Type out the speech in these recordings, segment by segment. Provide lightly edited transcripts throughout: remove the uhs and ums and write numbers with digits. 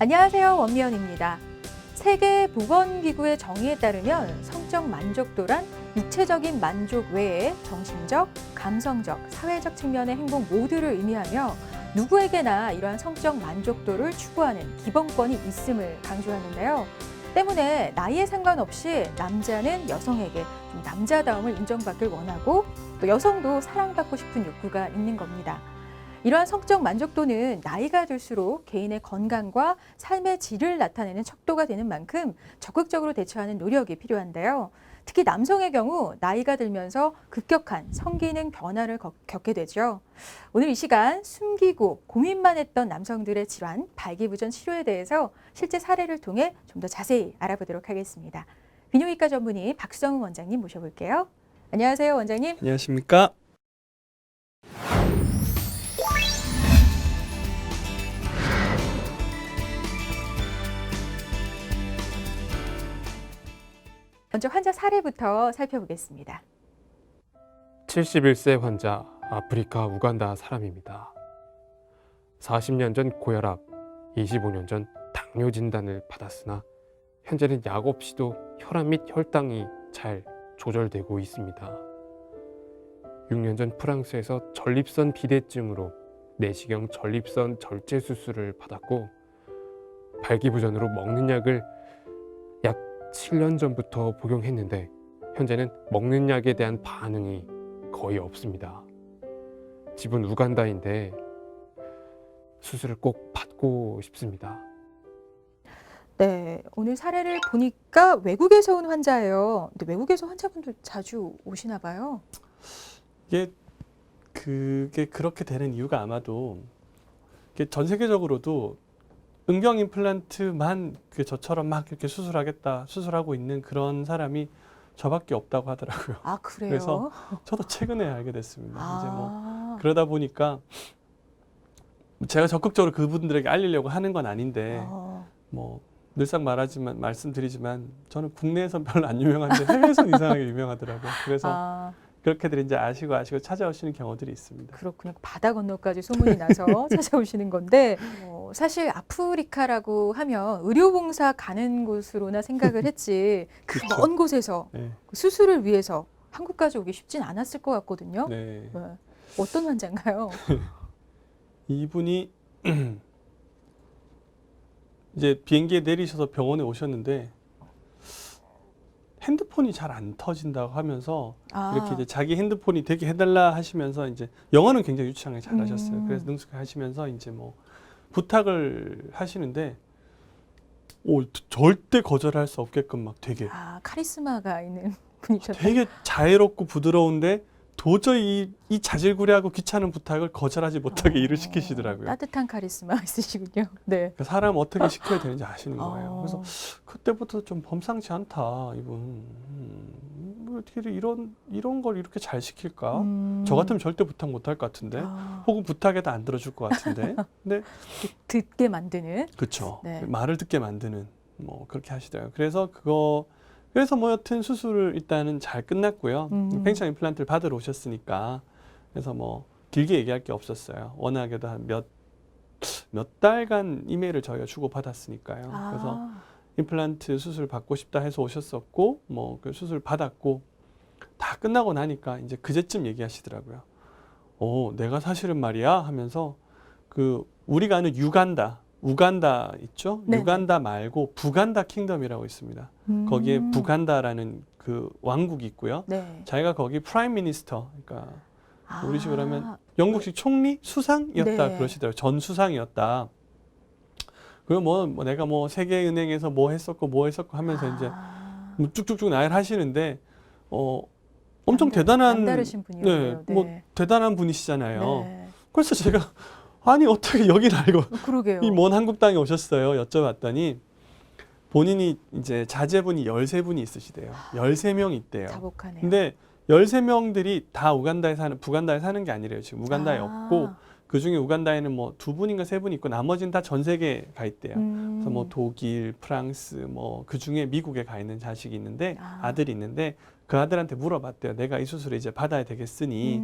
안녕하세요. 원미연입니다. 세계보건기구의 정의에 따르면 성적 만족도란 육체적인 만족 외에 정신적, 감성적, 사회적 측면의 행복 모두를 의미하며 누구에게나 이러한 성적 만족도를 추구하는 기본권이 있음을 강조하는데요. 때문에 나이에 상관없이 남자는 여성에게 좀 남자다움을 인정받길 원하고 또 여성도 사랑받고 싶은 욕구가 있는 겁니다. 이러한 성적 만족도는 나이가 들수록 개인의 건강과 삶의 질을 나타내는 척도가 되는 만큼 적극적으로 대처하는 노력이 필요한데요. 특히 남성의 경우 나이가 들면서 급격한 성기능 변화를 겪게 되죠. 오늘 이 시간 숨기고 고민만 했던 남성들의 질환, 발기부전 치료에 대해서 실제 사례를 통해 좀 더 자세히 알아보도록 하겠습니다. 비뇨기과 전문의 박성우 원장님 모셔볼게요. 안녕하세요, 원장님. 안녕하십니까? 먼저 환자 사례부터 살펴보겠습니다. 71세 환자, 아프리카 우간다 사람입니다. 40년 전 고혈압, 25년 전 당뇨 진단을 받았으나 현재는 약 없이도 혈압 및 혈당이 잘 조절되고 있습니다. 6년 전 프랑스에서 전립선 비대증으로 내시경 전립선 절제 수술을 받았고 발기부전으로 먹는 약을 약 7년 전부터 복용했는데 현재는 먹는 약에 대한 반응이 거의 없습니다. 집은 우간다인데 수술을 꼭 받고 싶습니다. 네, 오늘 사례를 보니까 외국에서 온 환자예요. 근데 외국에서 환자분들 자주 오시나 봐요. 그게 그렇게 되는 이유가 아마도 전 세계적으로도 응병 임플란트만 저처럼 막 이렇게 수술하고 있는 그런 사람이 저밖에 없다고 하더라고요. 아, 그래요? 그래서 저도 최근에 알게 됐습니다. 이제 뭐 아, 그러다 보니까 제가 적극적으로 그분들에게 알리려고 하는 건 아닌데 뭐 늘상 말씀드리지만 저는 국내에선 별로 안 유명한데 해외에선 이상하게 유명하더라고요. 그래서 그렇게들 이제 아시고 찾아오시는 경우들이 있습니다. 그렇군요. 바다 건너까지 소문이 나서 찾아오시는 건데 사실 아프리카라고 하면 의료봉사 가는 곳으로나 생각을 했지 그 그렇죠. 먼 곳에서 네. 수술을 위해서 한국까지 오기 쉽진 않았을 것 같거든요. 네. 네. 어떤 환자인가요? 이분이 이제 비행기에 내리셔서 병원에 오셨는데 핸드폰이 잘 안 터진다고 하면서 이렇게 이제 자기 핸드폰이 되게 해달라 하시면서 이제 영어는 굉장히 유창하게 잘하셨어요. 그래서 능숙하게 하시면서 이제 뭐 부탁을 하시는데 절대 거절할 수 없게끔 막 되게 카리스마가 있는 분이셨다. 되게 자애롭고 부드러운데 도저히 이 자질구레하고 귀찮은 부탁을 거절하지 못하게 일을 시키시더라고요. 따뜻한 카리스마 있으시군요. 네. 사람 어떻게 시켜야 되는지 아시는 거예요. 그래서 그때부터 좀 범상치 않다 이분. 뭐 어떻게 이런 걸 이렇게 잘 시킬까? 저 같으면 절대 부탁 못할 것 같은데, 혹은 부탁해도 안 들어줄 것 같은데. 근데 듣게 만드는. 그렇죠. 네. 말을 듣게 만드는 뭐 그렇게 하시더라고요. 그래서 뭐 여튼 수술을 일단은 잘 끝났고요. 팽창 임플란트를 받으러 오셨으니까 그래서 뭐 길게 얘기할 게 없었어요. 워낙에도 한 몇 달간 이메일을 저희가 주고 받았으니까요. 그래서 임플란트 수술 받고 싶다 해서 오셨었고 뭐 그 수술 받았고 다 끝나고 나니까 이제 그제쯤 얘기하시더라고요. 내가 사실은 말이야 하면서 우리가 아는 우간다 있죠? 네. 우간다 말고 부간다 킹덤이라고 있습니다. 거기에 부간다라는 그 왕국이 있고요. 네. 자기가 거기 프라임 미니스터, 그러니까 우리식으로 하면 영국식 총리 수상이었다 네. 그러시더라고요. 전 수상이었다. 그리고 뭐 내가 뭐 세계은행에서 뭐 했었고 하면서 이제 뭐 쭉쭉쭉 나열하시는데 엄청 대단한 남다르신 분이에요. 네, 뭐 대단한 분이시잖아요. 네. 그래서 제가 아니 어떻게 여길 알고 그러게요. 이 먼 한국 땅에 오셨어요? 여쭤봤더니 본인이 이제 자제분이 13분이 있으시대요. 13명이 있대요. 자복하네요. 근데 13명들이 다 부간다에 사는 게 아니래요. 지금 우간다에 없고 그중에 우간다에는 뭐 2분인가 3분 있고 나머지는 다 전 세계에 가 있대요. 그래서 뭐 독일, 프랑스 뭐 그중에 미국에 가 있는 자식이 있는데 아들이 있는데 그 아들한테 물어봤대요. 내가 이 수술을 이제 받아야 되겠으니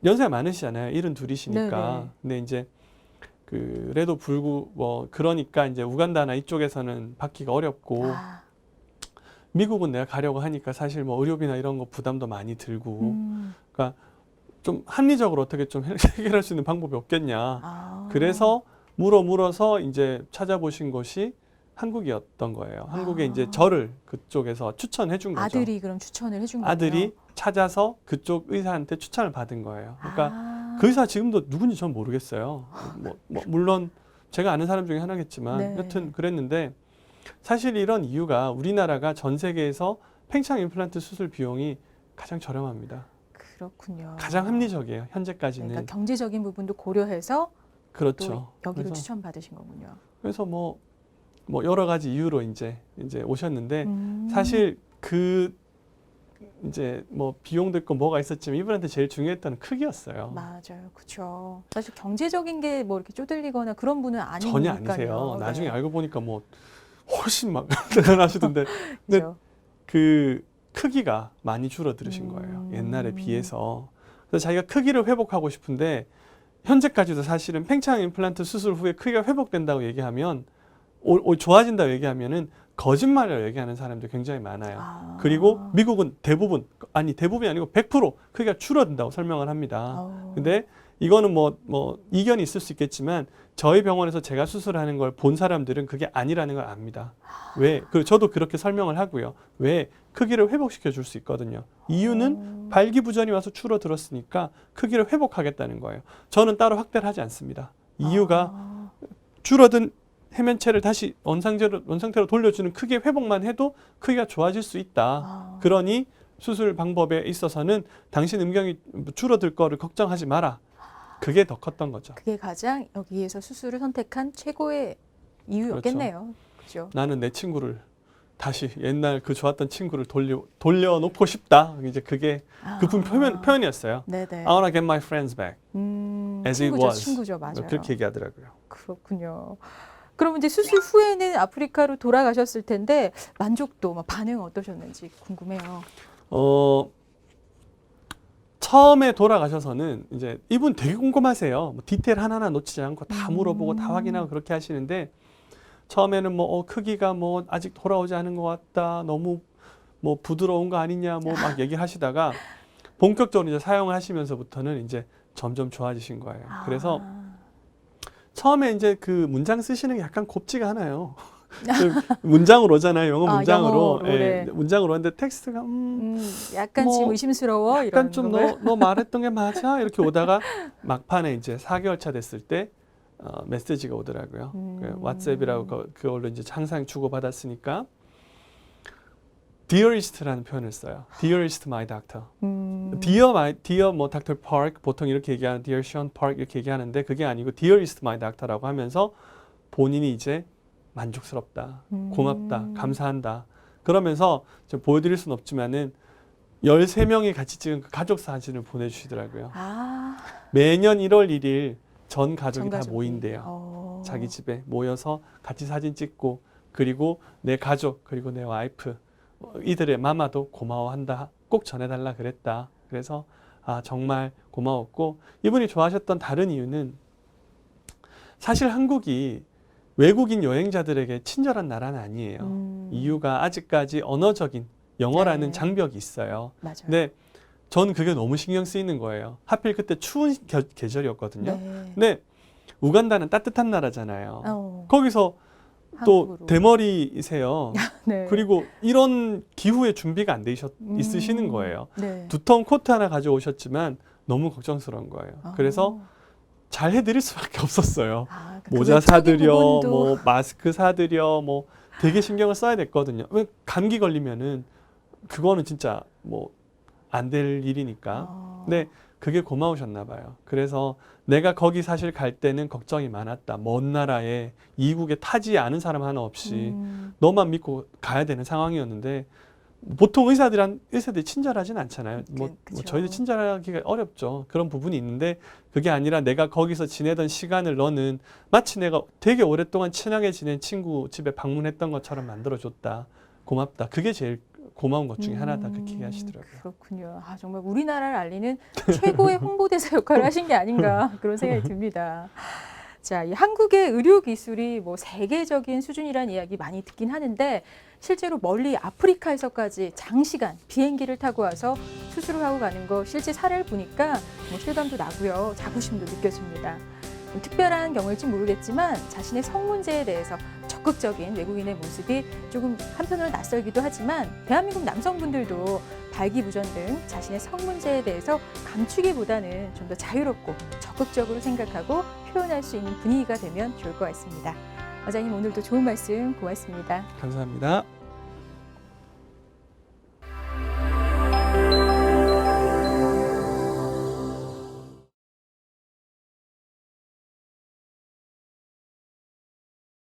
연세가 많으시잖아요. 72이시니까. 네네. 근데 이제 그래도 그러니까 이제 우간다나 이쪽에서는 받기가 어렵고 아, 미국은 내가 가려고 하니까 사실 뭐 의료비나 이런 거 부담도 많이 들고 그러니까 좀 합리적으로 어떻게 좀 해결할 수 있는 방법이 없겠냐. 아. 그래서 물어서 이제 찾아보신 곳이 한국이었던 거예요. 한국에 이제 저를 그쪽에서 추천해 준 거죠. 아들이 그럼 추천을 해준 거예요? 아들이 찾아서 그쪽 의사한테 추천을 받은 거예요. 그러니까 아. 그 의사 지금도 누군지 전 모르겠어요. 물론 제가 아는 사람 중에 하나겠지만 네. 여튼 그랬는데 사실 이런 이유가 우리나라가 전 세계에서 팽창 임플란트 수술 비용이 가장 저렴합니다. 그렇군요. 가장 합리적이에요. 현재까지는. 그러니까 경제적인 부분도 고려해서 그렇죠. 또 여기로 그래서, 추천받으신 거군요. 그래서 뭐 여러 가지 이유로 이제 오셨는데 사실 이제 뭐 비용도 있고 뭐가 있었지만 이분한테 제일 중요했던 크기였어요. 맞아요. 그렇죠. 사실 경제적인 게 뭐 이렇게 쪼들리거나 그런 분은 아니니까요. 전혀 아니세요. 네. 나중에 알고 보니까 뭐 훨씬 막 대단하시던데 근데 그렇죠. 그 크기가 많이 줄어들으신 거예요. 옛날에 비해서. 그래서 자기가 크기를 회복하고 싶은데 현재까지도 사실은 팽창 임플란트 수술 후에 크기가 회복된다고 얘기하면 좋아진다고 얘기하면은 거짓말이라고 얘기하는 사람들 굉장히 많아요. 아. 그리고 미국은 대부분이 아니고 100% 크기가 줄어든다고 설명을 합니다. 근데 이거는 뭐 이견이 있을 수 있겠지만 저희 병원에서 제가 수술하는 걸 본 사람들은 그게 아니라는 걸 압니다. 왜? 저도 그렇게 설명을 하고요. 왜? 크기를 회복시켜 줄 수 있거든요. 이유는 발기부전이 와서 줄어들었으니까 크기를 회복하겠다는 거예요. 저는 따로 확대를 하지 않습니다. 이유가 줄어든 해면체를 다시 원상태로 돌려주는 크기의 회복만 해도 크기가 좋아질 수 있다. 그러니 수술 방법에 있어서는 당신 음경이 줄어들 거를 걱정하지 마라. 그게 더 컸던 거죠. 그게 가장 여기에서 수술을 선택한 최고의 이유였겠네요. 그렇죠. 나는 내 친구를 다시 옛날 그 좋았던 친구를 돌려놓고 싶다. 이제 그게 그분 표현이었어요. 네네. I wanna get my friends back as it was. 친구죠, 맞아요. 그렇게 얘기하더라고요. 그렇군요. 그럼 이제 수술 후에는 아프리카로 돌아가셨을 텐데 만족도, 반응 어떠셨는지 궁금해요. 처음에 돌아가셔서는 이제 이분 되게 꼼꼼하세요. 뭐 디테일 하나하나 놓치지 않고 다 물어보고 다 확인하고 그렇게 하시는데 처음에는 크기가 아직 돌아오지 않은 것 같다. 너무 부드러운 거 아니냐 막 얘기하시다가 본격적으로 이제 사용을 하시면서부터는 이제 점점 좋아지신 거예요. 그래서 처음에 이제 그 문장 쓰시는 게 약간 곱지가 않아요. 문장으로 오잖아요. 영어 문장으로. 영어로, 네. 문장으로 하는데 텍스트가 약간 지금 의심스러워 약간 이런 좀 건가요? 너 말했던 게 맞아? 이렇게 오다가 막판에 이제 4개월 차 됐을 때 메시지가 오더라고요. 그 왓츠앱이라고 그걸로 이제 항상 주고받았으니까 Dearest라는 표현을 써요. Dearest my doctor. Dear 뭐 Dr. Park 보통 이렇게 얘기하는 Dear Sean Park 이렇게 얘기하는데 그게 아니고 Dearest my doctor라고 하면서 본인이 이제 만족스럽다, 고맙다, 감사한다. 그러면서 좀 보여드릴 수는 없지만은 13명이 같이 찍은 그 가족 사진을 보내주시더라고요. 매년 1월 1일 전 가족이 다 모인대요. 자기 집에 모여서 같이 사진 찍고 그리고 내 가족 그리고 내 와이프 이들의 마마도 고마워한다. 꼭 전해달라 그랬다. 그래서 정말 고마웠고 이분이 좋아하셨던 다른 이유는 사실 한국이 외국인 여행자들에게 친절한 나라는 아니에요. 이유가 아직까지 언어적인 영어라는 장벽이 있어요. 맞아요. 근데 저는 그게 너무 신경 쓰이는 거예요. 하필 그때 추운 계절이었거든요. 근데 우간다는 따뜻한 나라잖아요. 거기서 또 한국으로. 대머리이세요. 네. 그리고 이런 기후에 준비가 안 돼 있으시는 거예요. 네. 두터운 코트 하나 가져오셨지만 너무 걱정스러운 거예요. 그래서 잘 해드릴 수밖에 없었어요. 그 모자 외적인 사드려, 부분도. 뭐 마스크 사드려, 뭐 되게 신경을 써야 됐거든요. 왜 감기 걸리면은 그거는 진짜 뭐 안 될 일이니까. 근데 그게 고마우셨나 봐요. 그래서 내가 거기 사실 갈 때는 걱정이 많았다. 먼 나라에 이국에 타지 않은 사람 하나 없이 너만 믿고 가야 되는 상황이었는데 보통 의사들이 친절하진 않잖아요. 뭐 저희들 친절하기가 어렵죠. 그런 부분이 있는데 그게 아니라 내가 거기서 지내던 시간을 너는 마치 내가 되게 오랫동안 친하게 지낸 친구 집에 방문했던 것처럼 만들어줬다. 고맙다. 그게 제일 고마운 것 중에 하나다. 그렇게 얘기하시더라고요. 그렇군요. 정말 우리나라를 알리는 최고의 홍보대사 역할을 하신 게 아닌가 그런 생각이 듭니다. 자, 이 한국의 의료 기술이 뭐 세계적인 수준이라는 이야기 많이 듣긴 하는데 실제로 멀리 아프리카에서까지 장시간 비행기를 타고 와서 수술을 하고 가는 거 실제 사례를 보니까 뭐 실감도 나고요. 자부심도 느껴집니다. 뭐 특별한 경우일지 모르겠지만 자신의 성 문제에 대해서 적극적인 외국인의 모습이 조금 한편으로 낯설기도 하지만 대한민국 남성분들도 발기부전 등 자신의 성 문제에 대해서 감추기보다는 좀 더 자유롭고 적극적으로 생각하고 표현할 수 있는 분위기가 되면 좋을 것 같습니다. 원장님 오늘도 좋은 말씀 고맙습니다. 감사합니다.